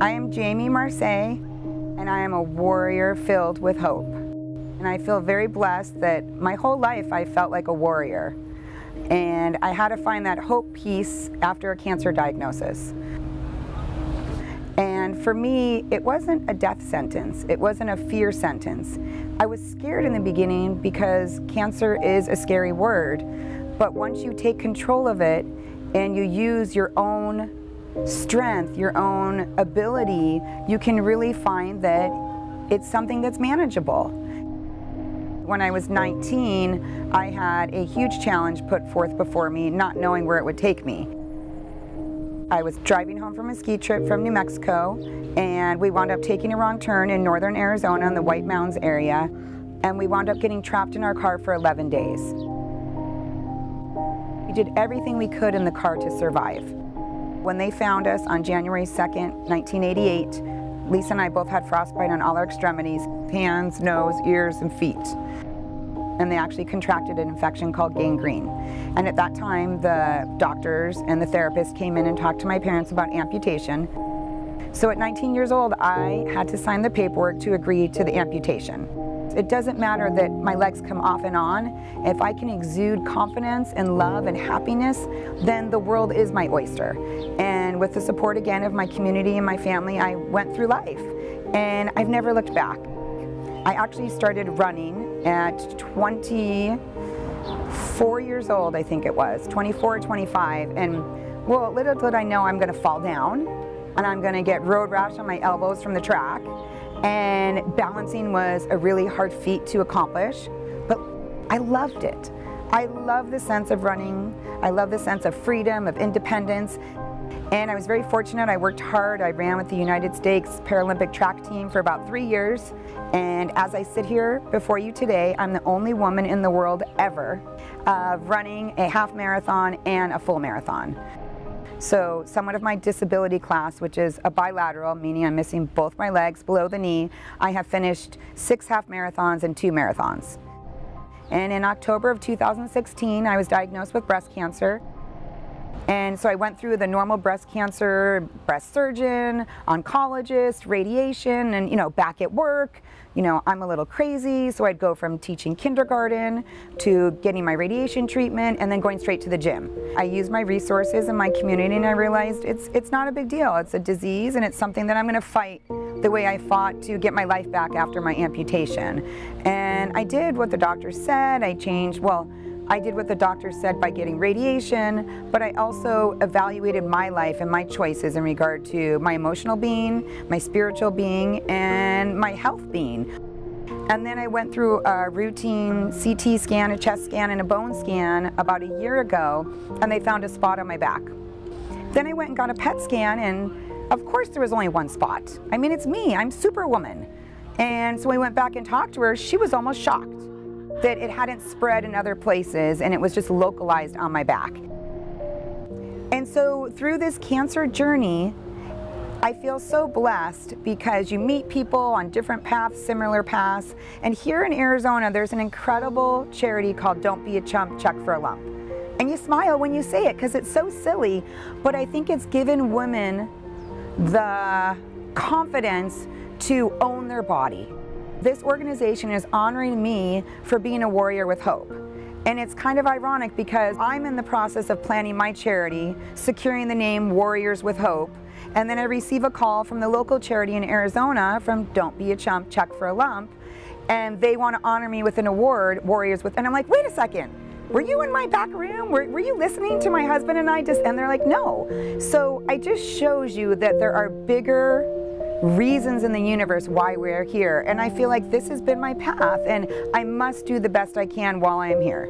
I am Jami Marseilles, and I am a warrior filled with hope. And I feel very blessed that my whole life I felt like a warrior. And I had to find that hope piece after a cancer diagnosis. And for me, it wasn't a death sentence. It wasn't a fear sentence. I was scared in the beginning because cancer is a scary word. But once you take control of it and you use your own strength, your own ability, you can really find that it's something that's manageable. When I was 19, I had a huge challenge put forth before me, not knowing where it would take me. I was driving home from a ski trip from New Mexico, and we wound up taking a wrong turn in northern Arizona in the White Mountains area, and we wound up getting trapped in our car for 11 days. We did everything we could in the car to survive. When they found us on January 2nd, 1988, Lisa and I both had frostbite on all our extremities, hands, nose, ears, and feet. And they actually contracted an infection called gangrene. And at that time, the doctors and the therapist came in and talked to my parents about amputation. So at 19 years old, I had to sign the paperwork to agree to the amputation. It doesn't matter that my legs come off and on. If I can exude confidence and love and happiness, then the world is my oyster. And with the support again of my community and my family, I went through life. And I've never looked back. I actually started running at 24 years old, I think it was, 24 or 25. And well, little did I know I'm gonna fall down and I'm gonna get road rash on my elbows from the track. And balancing was a really hard feat to accomplish, but I loved it. I love the sense of running. I love the sense of freedom, of independence. And I was very fortunate. I worked hard. I ran with the United States Paralympic track team for about 3 years. And as I sit here before you today, I'm the only woman in the world ever running a half marathon and a full marathon. So somewhat of my disability class, which is a bilateral, meaning I'm missing both my legs below the knee, I have finished 6 half marathons and 2 marathons. And in October of 2016, I was diagnosed with breast cancer. And so I went through the normal breast cancer, breast surgeon, oncologist, radiation, and back at work. I'm a little crazy, so I'd go from teaching kindergarten to getting my radiation treatment and then going straight to the gym. I used my resources in my community and I realized it's not a big deal. It's a disease and it's something that I'm gonna fight the way I fought to get my life back after my amputation. And I did what the doctor said. I did what the doctor said by getting radiation, but I also evaluated my life and my choices in regard to my emotional being, my spiritual being, and my health being. And then I went through a routine CT scan, a chest scan, and a bone scan about a year ago, and they found a spot on my back. Then I went and got a PET scan, and of course there was only one spot. I mean, it's me, I'm Superwoman. And so we went back and talked to her. She was almost shocked that it hadn't spread in other places and it was just localized on my back. And so through this cancer journey, I feel so blessed because you meet people on different paths, similar paths. And here in Arizona, there's an incredible charity called Don't Be a Chump, Check for a Lump. And you smile when you say it because it's so silly, but I think it's given women the confidence to own their body. This organization is honoring me for being a warrior with hope. And it's kind of ironic because I'm in the process of planning my charity, securing the name Warriors with Hope, and then I receive a call from the local charity in Arizona from Don't Be a Chump, Check for a Lump, and they want to honor me with an award, Warriors with, and I'm like, wait a second, were you in my back room? Were you listening to my husband and I and they're like, no. So it just shows you that there are bigger reasons in the universe why we're here. And I feel like this has been my path and I must do the best I can while I am here.